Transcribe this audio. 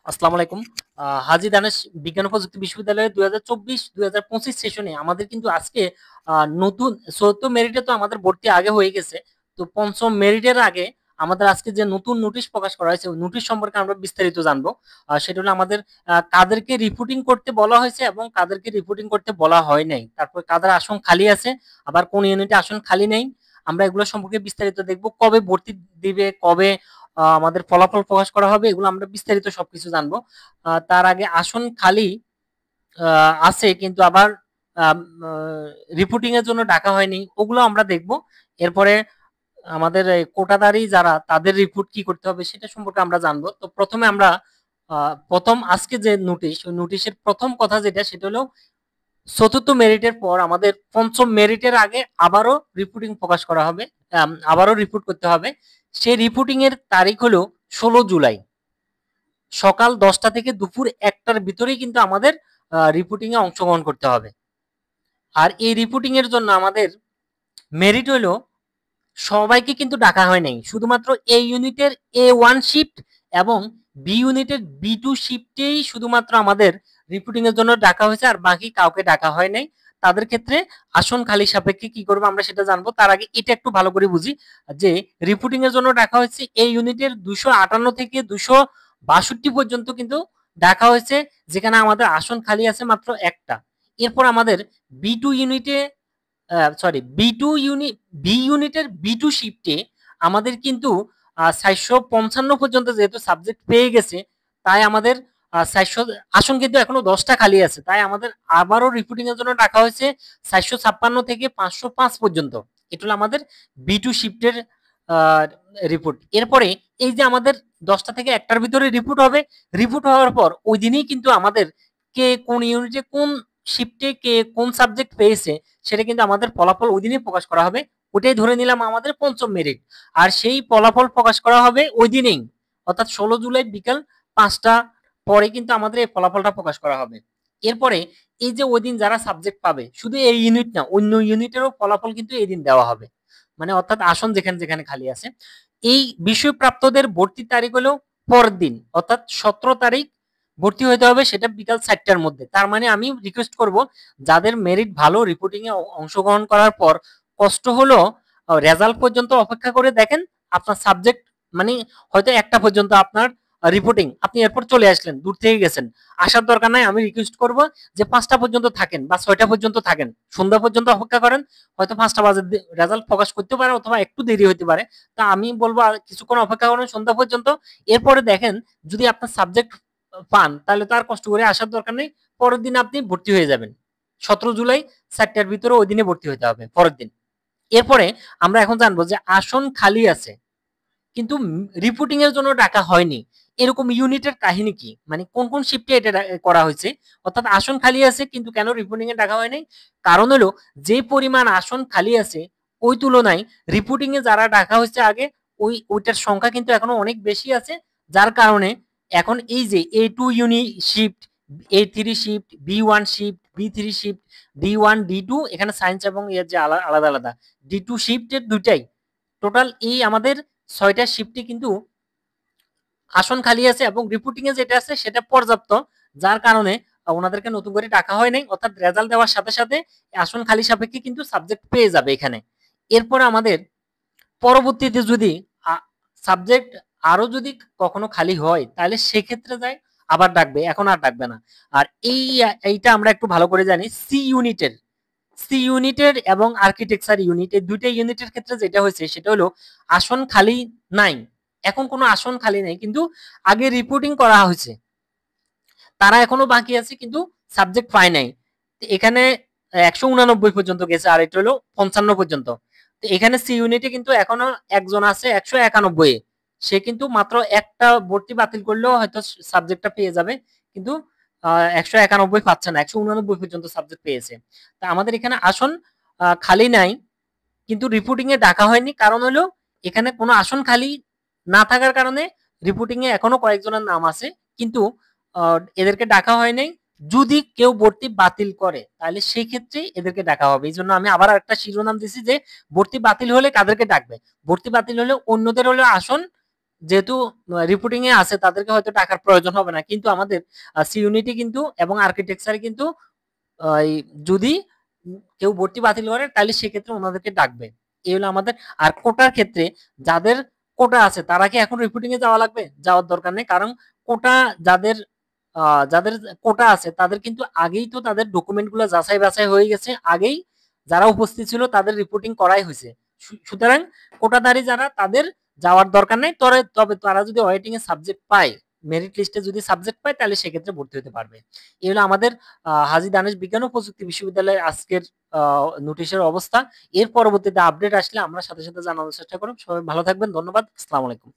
আসসালামু আলাইকুম। হাজী দানেশ বিজ্ঞান ও প্রযুক্তি বিশ্ববিদ্যালয়ের 2024-2025 সেশনে আমাদের কিন্তু আজকে নতুন চতুর্থ মেরিটে তো আমাদের ভর্তি আগে হয়ে গেছে। তো পঞ্চম মেরিটের আগে আমাদের আজকে যে নতুন নোটিশ প্রকাশ করা হয়েছে ওই নোটিশ সম্পর্কে আমরা বিস্তারিত জানবো। সেটা হলো আমাদের কাদেরকে রিপোর্টিং করতে বলা হয়েছে এবং কাদেরকে রিপোর্টিং করতে বলা হয় নাই, তারপর কাদের আসন খালি আছে, আবার কোন ইউনিটে আসন খালি নেই। আমরা এগুলো সম্পর্কে বিস্তারিত দেখবো, কবে ভর্তি দিবে, কবে আমাদের ফলাফল প্রকাশ করা হবে, এগুলো আমরা বিস্তারিত সবকিছু জানবো। তার আগে আসন খালি আছে কিন্তু আবার রিপোর্টিং এর জন্য ডাকা হয়নি, ওগুলো আমরা দেখব। এরপরে আমাদের এই কোটাদারি যারা তাদের রিপোর্ট কি করতে হবে সেটা সম্পর্কে আমরা জানবো। তো প্রথমে আমরা প্রথম আজকে যে নোটিশ, ওই নোটিশের প্রথম কথা যেটা সেটা হলো চতুর্থ মেরিটের পর আমাদের পঞ্চম মেরিটের আগে আবারও রিপোর্টিং প্রকাশ করা হবে, আবারও রিপোর্ট করতে হবে। সেই রিপোর্টিং এর তারিখ হলো 16 জুলাই, সকাল 10টা থেকে দুপুর 1টার ভিতরেই কিন্তু আমাদের রিপোর্টিং এ অংশগ্রহণ করতে হবে। আর এই রিপোর্টিং এর জন্য আমাদের মেরিট হলো, সবাইকে কিন্তু ডাকা হয় নাই, শুধুমাত্র এ ইউনিটের A1 শিফট এবং বি ইউনিটের B2 শিফটেই শুধুমাত্র আমাদের রিপোর্টিং এর জন্য ডাকা হয়েছে, আর বাকি কাউকে ডাকা হয় নাই। তাদের ক্ষেত্রে আসন খালি সাপেক্ষে কি করবো আমরা সেটা জানবো। তার আগে এটা একটু ভালো করে বুঝি যে রিপোর্টিং এর জন্য ডাকা হয়েছে এই ইউনিটের 258 থেকে 262 পর্যন্ত কিন্তু ডাকা হয়েছে, যেখানে আমাদের আসন খালি আছে মাত্র একটা। এরপর আমাদের B2 ইউনিটে সরি বি ইউনিটের B2 শিফটে আমাদের কিন্তু 455 পর্যন্ত যেহেতু সাবজেক্ট পেয়ে গেছে, তাই আমাদের 400 আসন কিন্তু এখনো 10টা খালি আছে, তাই আমাদের আবারও রিপোর্টিং এর জন্য ডাকা হয়েছে 456 থেকে 505 পর্যন্ত। এটা হলো আমাদের B2 শিফটের রিপোর্ট। এরপরে এই যে আমাদের 10টা থেকে 1টার ভিতরে রিপোর্ট হবে, রিপোর্ট হওয়ার পর ওই দিনই কিন্তু আমাদের কে কোন ইউনিটে কোন শিফটে কে কোন সাবজেক্ট পেয়েছে সেটা কিন্তু আমাদের ফলাফল ওই দিনই প্রকাশ করা হবে। ওটাই ধরে নিলাম আমাদের পঞ্চম মেরিট। আর সেই ফলাফল প্রকাশ করা হবে ওই দিনেই, অর্থাৎ 16 জুলাই বিকাল 5টা পরে কিন্তু আমাদের এই ফলাফলটা প্রকাশ করা হবে। এরপরে এই যে ওই দিন যারা সাবজেক্ট পাবে, শুধু এই ইউনিট না অন্য ইউনিটেরও ফলাফল কিন্তু এই দিন দেওয়া হবে, মানে অর্থাৎ আসন যেখানে যেখানে খালি আছে। এই বিষয়প্রাপ্তদের ভর্তির তারিখ হলো পরের দিন, অর্থাৎ 17 তারিখ ভর্তি হতে হবে, সেটা বিকাল 4টার মধ্যে। তার মানে আমি রিকোয়েস্ট করব যাদের মেরিট ভালো, রিপোর্টিং এ অংশগ্রহণ করার পর কষ্ট হলো রেজাল্ট পর্যন্ত অপেক্ষা করে দেখেন আপনার সাবজেক্ট, মানে হয়তো 1টা পর্যন্ত আপনার রিপোর্টিং, আপনি এরপর চলে আসলেন, দূর থেকে গেছেন, আসার দরকার নাই। আমি রিকোয়েস্ট করব যে 5টা পর্যন্ত থাকেন বা 6টা পর্যন্ত থাকেন, সন্ধ্যা পর্যন্ত অপেক্ষা করেন, হয়তো 5টা বাজে রেজাল্ট প্রকাশ করতে পারে অথবা একটু দেরি হতে পারে। তা আমি বলবো আর কিছুক্ষণ অপেক্ষা করেন সন্ধ্যা পর্যন্ত। এরপরে দেখেন যদি আপনার সাবজেক্ট পান তাহলে তো আর কষ্ট করে আসার দরকার নেই, পরের দিন আপনি ভর্তি হয়ে যাবেন। 17 জুলাই 4টার ভিতরে ওই দিনে ভর্তি হতে হবে পরের দিন। এরপরে আমরা এখন জানবো যে আসন খালি আছে কিন্তু রিপোর্টিং এর জন্য ডাকা হয়নি, এরকম ইউনিটের কাহিনী কি, মানে কোন কোন শিফটে এটা করা হয়েছে। অর্থাৎ আসন খালি আছে কিন্তু কেন রিপোর্টিং এ ডাকা হয়নি, কারণ হলো যে পরিমাণ আসন খালি আছে ওই তুলনায় রিপোর্টিং এ যারা ডাকা হয়েছে আগে ওইটার সংখ্যা কিন্তু এখনো অনেক বেশি আছে, যার কারণে এখন এই যে A2 ইউনি shift, A3 shift, B1 shift, B3 shift, D1 D2, এখানে সায়েন্স এবং এর যে আলাদা আলাদা D2 শিফটের দুইটাই, টোটাল এই আমাদের 6টা শিফটে কিন্তু আসন খালি আছে এবং রিপোর্টিং এ যেটা আছে সেটা পর্যাপ্ত, যার কারণে ওনাদেরকে নতুন করে ডাকা হয় নাই। অর্থাৎ রেজাল্ট দেওয়ার সাথে সাথে আসন খালি সাপেক্ষে কিন্তু সাবজেক্ট পেয়ে যাবে এখানে। এরপর আমাদের পরবর্তীতে যদি সাবজেক্ট আরো যদি কখনো খালি হয় তাহলে সেক্ষেত্রে যায় আবার ডাকবে, এখন আর ডাকবে না। আর এইটা আমরা একটু ভালো করে জানি, সি ইউনিটের এবং আর্কিটেকচার ইউনিট, এই দুইটা ইউনিটের ক্ষেত্রে যেটা হয়েছে সেটা হলো আসন খালি নাই, এখন কোনো আসন খালি নেই, কিন্তু আগে রিপোর্টিং করা হয়েছে, তারা এখনো বাকি আছে কিন্তু সাবজেক্ট পায় নাই। এখানে 189 পর্যন্ত গেছে আর এটা হলো 55 পর্যন্ত। তো এখানে সি ইউনিটে কিন্তু এখনো একজন আছে 191, সে কিন্তু মাত্র একটা ভর্তি বাতিল করলেও হয়তো সাবজেক্টটা পেয়ে যাবে, কিন্তু 191 পাচ্ছে না, 189 পর্যন্ত সাবজেক্ট পেয়েছে। তা আমাদের এখানে আসন খালি নাই কিন্তু রিপোর্টিং এ ডাকা হয়নি, কারণ হলো এখানে কোনো আসন খালি না থাকার কারণে রিপোর্টিং এ এখনো কয়েকজনের নাম আছে, কিন্তু এদেরকে ডাকা হয় নাই। যদি কেউ ভর্তি বাতিল করে তাহলে সেই ক্ষেত্রে এদেরকে ডাকা হবে। এই জন্য আমি আবার একটা শিরোনাম দিছি যে ভর্তি বাতিল হলে কাদেরকে ডাকবে, ভর্তি বাতিল হলে অন্যদের হলে আসন যেহেতু রিপোর্টিং এ আছে তাদেরকে হয়তো টাকার প্রয়োজন হবে না, কিন্তু আমাদের সি ইউনিটি কিন্তু এবং আর্কিটেকচারে কিন্তু এই যদি কেউ ভর্তি বাতিল করে তাহলে সেক্ষেত্রে ওনাদেরকে ডাকবে। এই হলো আমাদের। আর কোটার ক্ষেত্রে যাদের কোটা আছে তারা কি এখন রিপোর্টিং এ যাওয়া লাগবে? যাওয়ার দরকার নেই, কারণ কোটা যাদের যাদের কোটা আছে তাদের কিন্তু আগেই তো তাদের ডকুমেন্ট গুলো যাচাই বাছাই হয়ে গেছে, আগেই যারা উপস্থিত ছিল তাদের রিপোর্টিং করাই হয়েছে। সুতরাং কোটাধারী যারা তাদের যাওয়ার দরকার নেই, তবে তারা যদি ওয়েটিং এ সাবজেক্ট পায়, মেরিট লিস্টে যদি সাবজেক্ট পায় তাহলে সেক্ষেত্রে ভর্তি হতে পারবে। এই হলো আমাদের হাজী দানেশ বিজ্ঞান ও প্রযুক্তি বিশ্ববিদ্যালয়ের আজকের নোটিশের অবস্থা। এর পরবর্তীতে আপডেট আসলে আমরা সাথে সাথে জানানোর চেষ্টা করব। সবাই ভালো থাকবেন, ধন্যবাদ, আসসালামু আলাইকুম।